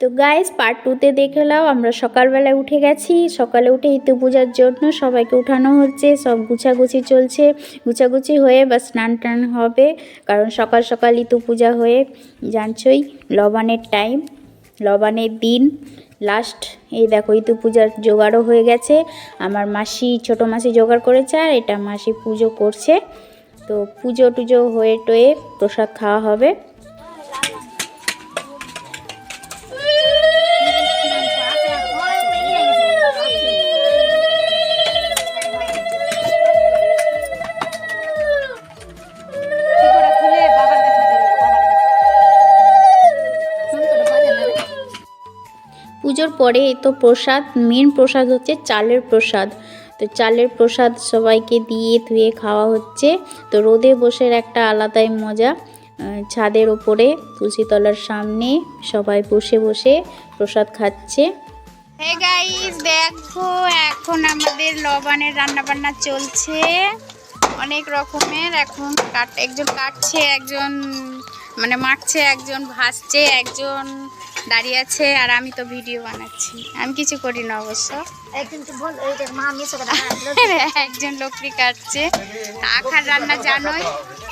তো guys part 2তে দেখে নাও, আমরা সকালবেলায় উঠে গেছি। সকালে উঠে ইতু পূজার জন্য সবাইকে উঠানো হচ্ছে, সব গুছাগুছি চলছে। গুছাগুছি হয়ে বা স্নান টান হবে, কারণ সকাল সকাল ইতু পূজা হয়ে জানছই লবানের টাইম, লবানের দিন লাস্ট। এই দেখো ইতু পূজার জোগাড়ও হয়ে গেছে। আমার মাসি, ছোটো মাসি জোগাড় করেছে, আর এটা মাসি পুজো করছে। তো পুজো টুজো হয়ে টয়ে প্রসাদ খাওয়া হবে। পুজোর পরে তো প্রসাদ, মেন প্রসাদ হচ্ছে চালের প্রসাদ। তো চালের প্রসাদ সবাইকে দিয়ে ধুয়ে খাওয়া হচ্ছে। তো রোদে বসে একটা আলাদাই মজা, ছাদের ওপরে তুলসীতলার সামনে সবাই বসে বসে প্রসাদ খাচ্ছে। হে গাইস দেখো, এখন আমাদের লবণের রান্নাবান্না চলছে অনেক রকমের। এখন একজন কাটছে, একজন মানে মাখছে, একজন ভাজছে, একজন দাঁড়িয়ে আছে, আর আমি তো ভিডিও বানাচ্ছি। আমি কিছু করি না অবশ্য। একজন লকড়ি কাটছে। আখার রান্না জানোই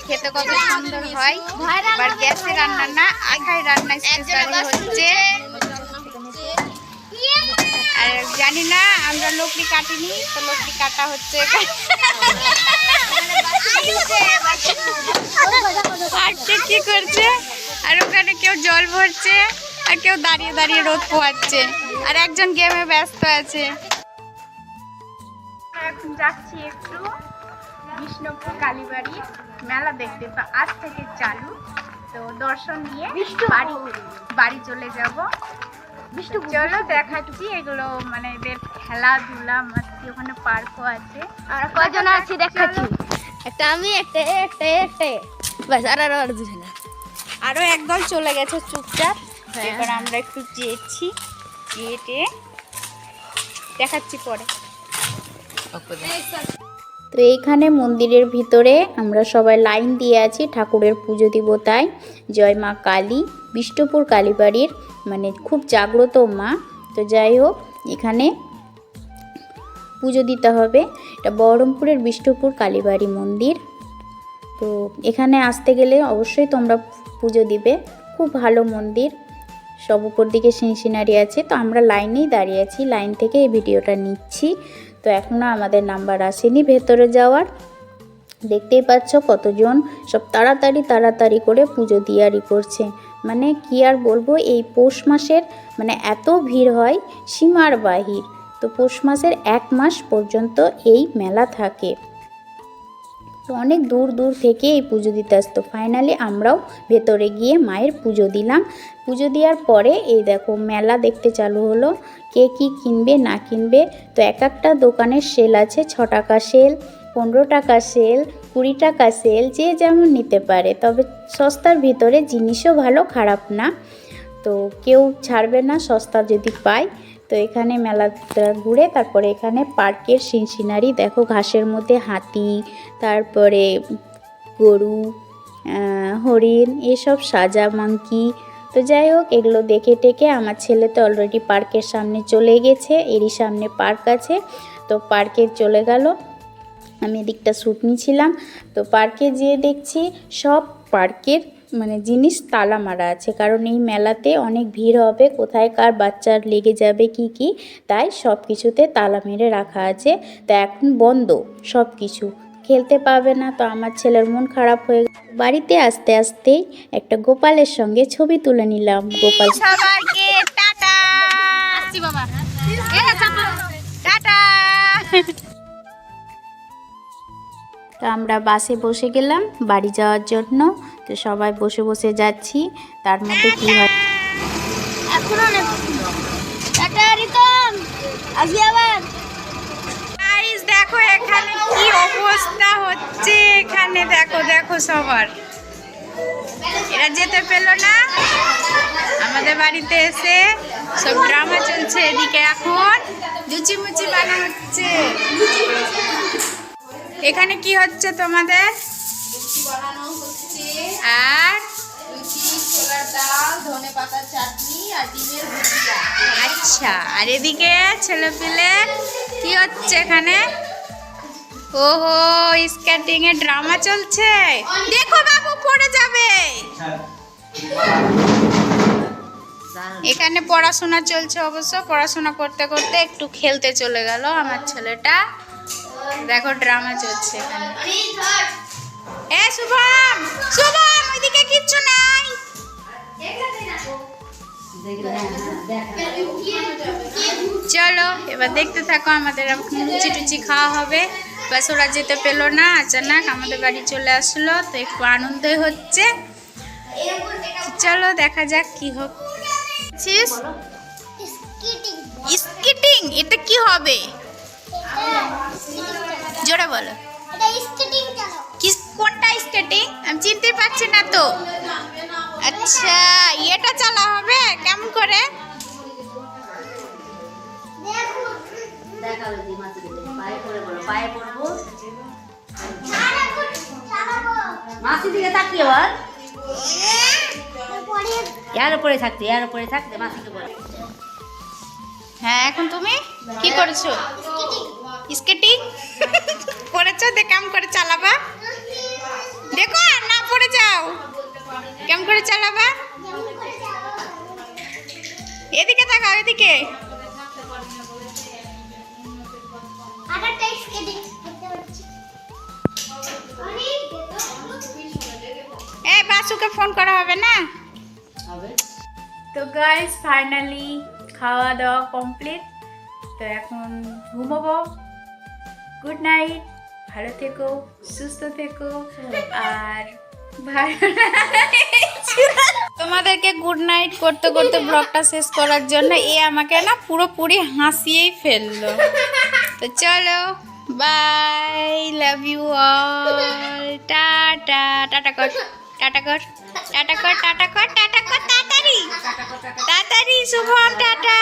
খেতে কত সুন্দর হয়, এবার গ্যাসে রান্না না, আখায় রান্না স্পেশালি হচ্ছে। আর জানি না, আমরা লকড়ি কাটিনি, তো লকড়ি কাটা হচ্ছে। কি করছে, আর ওখানে কেউ জল ভরছে, আর কেউ দাঁড়িয়ে দাঁড়িয়ে রোদ পোয়াচ্ছে, আর একজন গেমে ব্যস্ত আছে। এখন যাচ্ছি একটু বিষ্ণুপুর কালীবাড়ি মেলা দেখতে। তো আজ থেকে চালু, তো দর্শন নিয়ে বাড়ি চলে যাব। চলো দেখাচ্ছি এগুলো, মানে এদের খেলাধুলা মাস্তি, ওখানে পার্কও আছে। আর কজন আছি দেখাচ্ছি, একটা আমি, একটা বাস, আরো একদল চলে গেছে চুপচাপ। এবার আমরা একটু যেয়েছি, যেতে দেখাচ্ছি পরে। তো এইখানে মন্দিরের ভিতরে আমরা সবাই লাইন দিয়ে আছি, ঠাকুরের পুজো দিব তাই। জয় মা কালী, বিষ্ণুপুর কালীবাড়ির মানে খুব জাগ্রত মা। তো যাই হোক, এখানে পুজো দিতে হবে। এটা বহরমপুরের বিষ্ণুপুর কালীবাড়ি মন্দির। তো এখানে আসতে গেলে অবশ্যই তোমরা পুজো দিবে, খুব ভালো মন্দির। সব উপর দিকে সিনারি আছে। তো আমরা লাইনেই দাঁড়িয়ে আছি, লাইন থেকে এই ভিডিওটা নিচ্ছি। তো এখনও আমাদের নাম্বার আসেনি ভেতরে যাওয়ার। দেখতেই পাচ্ছ কতজন সব তাড়াতাড়ি করে পুজো দিয়ারি করছে। মানে কি আর বলবো, এই পৌষ মাসের মানে এত ভিড় হয় সীমার বাহির। তো পৌষ মাসের 1 মাস পর্যন্ত এই মেলা থাকে। তো অনেক দূর দূর থেকে এই পুজো দিতে আসতো। ফাইনালি আমরাও ভেতরে গিয়ে মায়ের পুজো দিলাম। পুজো দেওয়ার পরে এই দেখো মেলা দেখতে চালু হলো, কে কী কিনবে না কিনবে। তো এক একটা দোকানের সেল আছে, 6 টাকা সেল, 15 টাকা সেল, 20 টাকা সেল, যে যেমন নিতে পারে। তবে সস্তার ভিতরে জিনিসও ভালো, খারাপ না। তো কেউ ছাড়বে না সস্তা যদি পায়। তো এখানে মেলাটা ঘুরে তারপরে এখানে পার্কের সিনারি দেখো, ঘাসের মধ্যে হাতি, তারপরে গরু, হরিণ, এসব সাজা মাংকি। তো যাই হোক, এগুলো দেখে টেকে আমার ছেলে তো অলরেডি পার্কের সামনে চলে গেছে, এরই সামনে পার্ক আছে। তো পার্কে চলে গেল, আমি এদিকটা শ্যুট নিয়েছিলাম। তো পার্কে যেয়ে দেখছি সব পার্কের মানে জিনিস তালা মারা আছে, কারণ এই মেলাতে অনেক ভিড় হবে, কোথায় কার বাচ্চার লেগে যাবে কি, তাই সব কিছুতে তালা মেরে রাখা আছে। তো এখন বন্ধ সব কিছু, খেলতে পাবে না। তো আমার ছেলের মন খারাপ হয়ে গেল। বাড়িতে আসতে আসতেই একটা গোপালের সঙ্গে ছবি তুলে নিলাম। গোপাল সবাইকে টাটা, আসছি বাবা, টাটা। তো আমরা বাসে বসে গেলাম বাড়ি যাওয়ার জন্য। তো সবাই বসে বসে যাচ্ছি, তার মধ্যে কি হয় দেখো এখানে কি অবস্থা হচ্ছে। এখানে দেখো সবার, এরা যেতে পেল না আমাদের বাড়িতে এসে, সব ড্রামা চলছে এদিকে। এখন লুচি মুচি বানা হচ্ছে। এখানে কি হচ্ছে তোমাদের? আর ডাল, ধনেপাতা চাটনি আর ডিমের ভুজিয়া। আচ্ছা, আর এদিকে ছেলে পিলে কি হচ্ছে এখানে? ওহো, স্কেটিং এর ড্রামা চলছে। দেখো বাবু পড়ে যাবে। এখানে পড়াশোনা চলছে, অবশ্য পড়াশোনা করতে করতে একটু খেলতে চলে গেল আমার ছেলেটা। দেখো ড্রামা চলছে এখানে। এ শুভম, শুভম ওইদিকে কিচ্ছু নাই। চলো এবার দেখতে থাকো, আমাদের লুচি টুচি খাওয়া হবে। বাস ওরা যেতে পেলো না, আচানক আমাদের বাড়ি চলে আসলো, তো একটু আনন্দই হচ্ছে। চলো দেখা যাক কি হবে। স্কেটিং, এটা কি হবে? জোরে বলো। কোনটা স্কেটিং? আমি চিনতে পারছি না তো। আচ্ছা, এটা চালা হবে কেমন করে? মাসি দিকে তাকিয়ে বল, এর উপরে থাকতে, এর উপরে থাকতে মাসিকে বল। হ্যাঁ, এখন তুমি কি করেছো? স্কেটিং করেছো, দেখ কেমন করে চালাবা। দেখো আর না পড়ে যাও। কেমন করে চালাবা? এদিকে তাকাও, এদিকে। এই বাসুকে ফোন করা হবে না? তো গাইস ফাইনালি খাওয়া দাওয়া কমপ্লিট, তো এখন ঘুমোবো। গুড নাইট, ভালো থেকো, সুস্থ থেকো। আর তোমাদেরকে গুড নাইট করতে করতে ব্লগটা শেষ করার জন্য এ আমাকে না পুরোপুরি হাসিয়েই ফেললো। তো চলো bye, love you all, tata. Tata কর, টাটা কর, টাটা কর, টাটা কর, টাটা কর, তাড়াতাড়ি তাড়াতাড়ি শুভম, টাটা।